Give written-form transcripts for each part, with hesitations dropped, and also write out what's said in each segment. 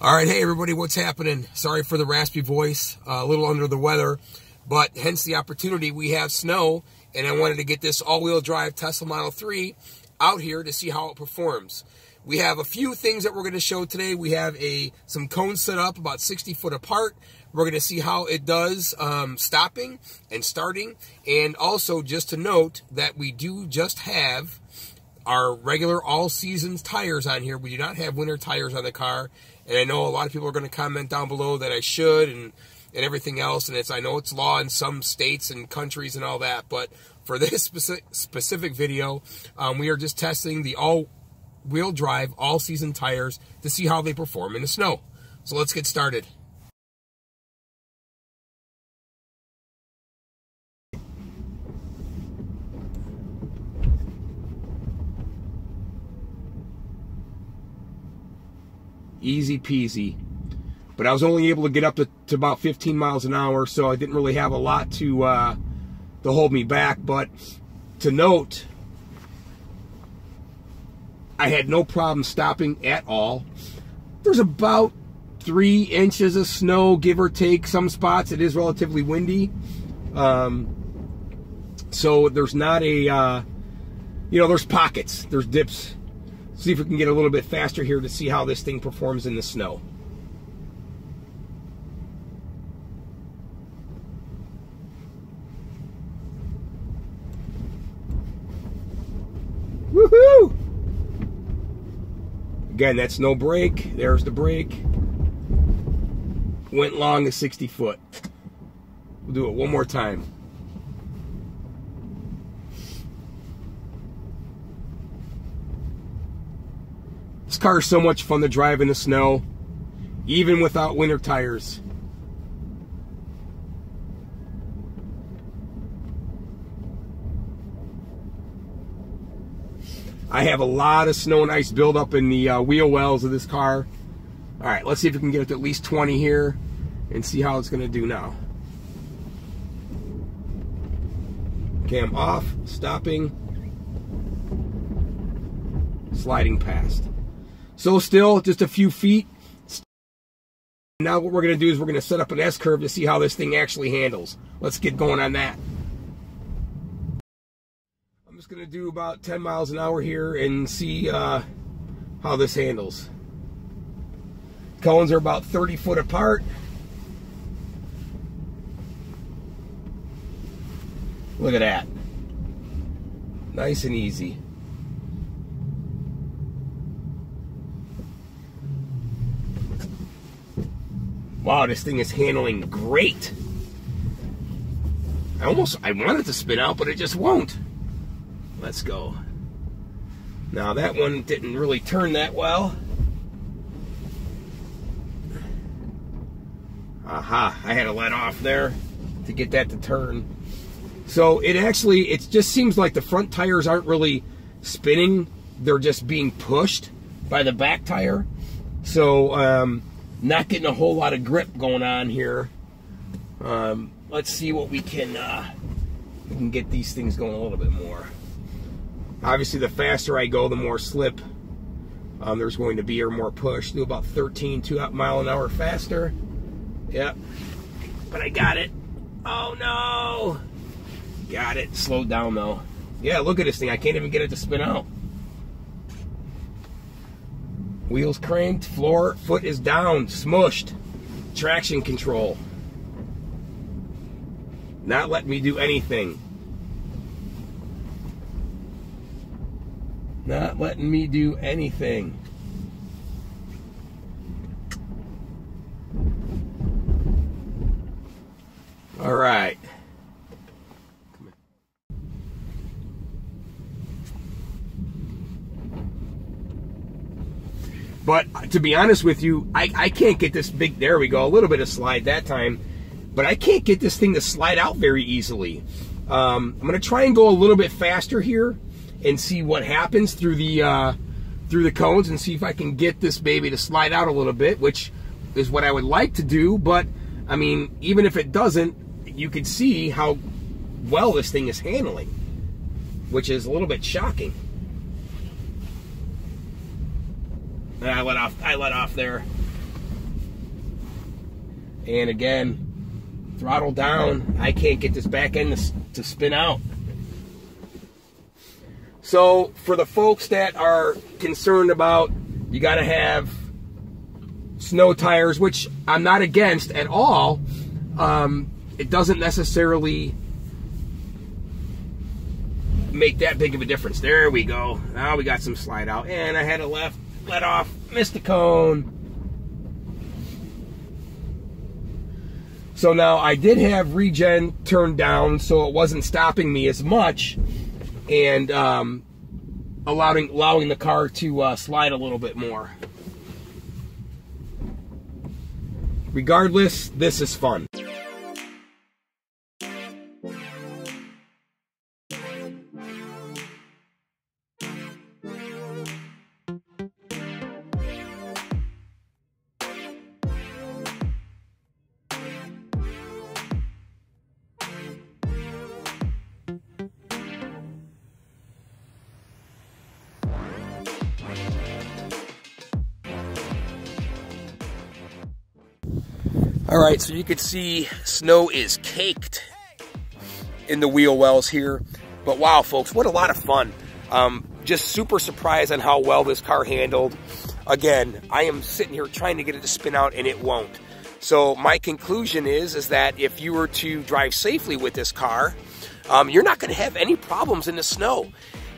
All right, hey everybody, what's happening? Sorry for the raspy voice, a little under the weather, but hence the opportunity. We have snow, and I wanted to get this all-wheel drive Tesla Model 3 out here to see how it performs. We have a few things that we're going to show today. We have some cones set up about 60 foot apart. We're going to see how it does stopping and starting, and also just to note that we do just have our regular all-seasons tires on here. We do not have winter tires on the car. And I know a lot of people are going to comment down below that I should and everything else. And I know it's law in some states and countries and all that. But for this specific video, we are just testing the all-wheel drive, all-season tires to see how they perform in the snow. So let's get started. Easy peasy. But I was only able to get up to about 15 miles an hour, so I didn't really have a lot to hold me back. But to note, I had no problem stopping at all. There's about 3 inches of snow, give or take, some spots. It is relatively windy. So there's not a, there's pockets, there's dips. See if we can get a little bit faster here to see how this thing performs in the snow. Woohoo! Again, that's no brake. There's the brake. Went long as 60 foot. We'll do it one more time. This car is so much fun to drive in the snow, even without winter tires. I have a lot of snow and ice buildup in the wheel wells of this car. All right, let's see if we can get it to at least 20 here and see how it's going to do now. Okay, I'm off, stopping, sliding past. So still just a few feet. Now what we're going to do is we're going to set up an S-curve to see how this thing actually handles. Let's get going on that. I'm just going to do about 10 miles an hour here and see how this handles. Cones are about 30 foot apart. Look at that. Nice and easy. Wow, this thing is handling great. I want it to spin out, but it just won't. Let's go. Now that one didn't really turn that well. Aha, I had to let off there to get that to turn. So it just seems like the front tires aren't really spinning. They're just being pushed by the back tire. So, not getting a whole lot of grip going on here. Let's see what we can get these things going a little bit more. Obviously, the faster I go, the more slip there's going to be, or more push. Do about 13 mile an hour faster. Yep, but I got it. Oh no, got it. Slowed down though. Yeah, look at this thing. I can't even get it to spin out. Wheels cranked, foot is down, smushed. Traction control. Not letting me do anything. Not letting me do anything. All right. But to be honest with you, I can't get this big. There we go. A little bit of slide that time. But I can't get this thing to slide out very easily. I'm going to try and go a little bit faster here and see what happens through the cones and see if I can get this baby to slide out a little bit, which is what I would like to do. But, I mean, even if it doesn't, you can see how well this thing is handling, which is a little bit shocking. I let off there. And again, throttle down, I can't get this back end to spin out. So for the folks that are concerned about, you got to have snow tires, which I'm not against at all. It doesn't necessarily make that big of a difference. There we go. Now we got some slide out. And I had a let off, missed the cone. So now I did have regen turned down, so it wasn't stopping me as much, and allowing the car to slide a little bit more. Regardless, this is fun. All right, so you can see snow is caked in the wheel wells here. But wow, folks, what a lot of fun. Just super surprised on how well this car handled. Again, I am sitting here trying to get it to spin out and it won't. So my conclusion is that if you were to drive safely with this car, you're not gonna have any problems in the snow.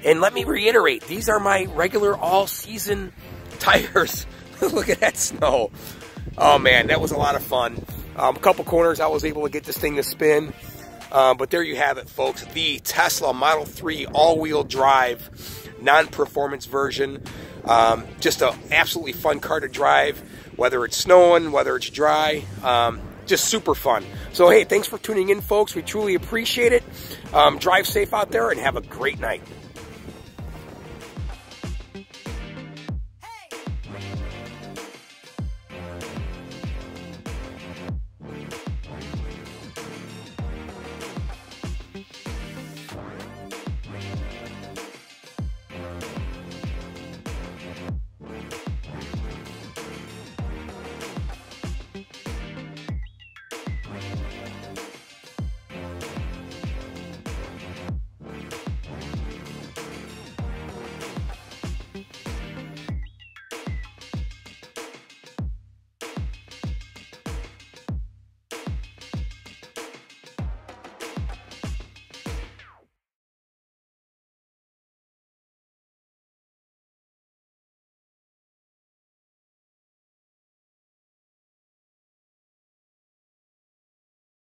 And let me reiterate, these are my regular all-season tires. Look at that snow. Oh man, that was a lot of fun. A couple corners I was able to get this thing to spin. But there you have it, folks. The Tesla Model 3 all-wheel drive non-performance version. Just an absolutely fun car to drive, whether it's snowing, whether it's dry. Just super fun. So hey, thanks for tuning in, folks. We truly appreciate it. Drive safe out there and have a great night.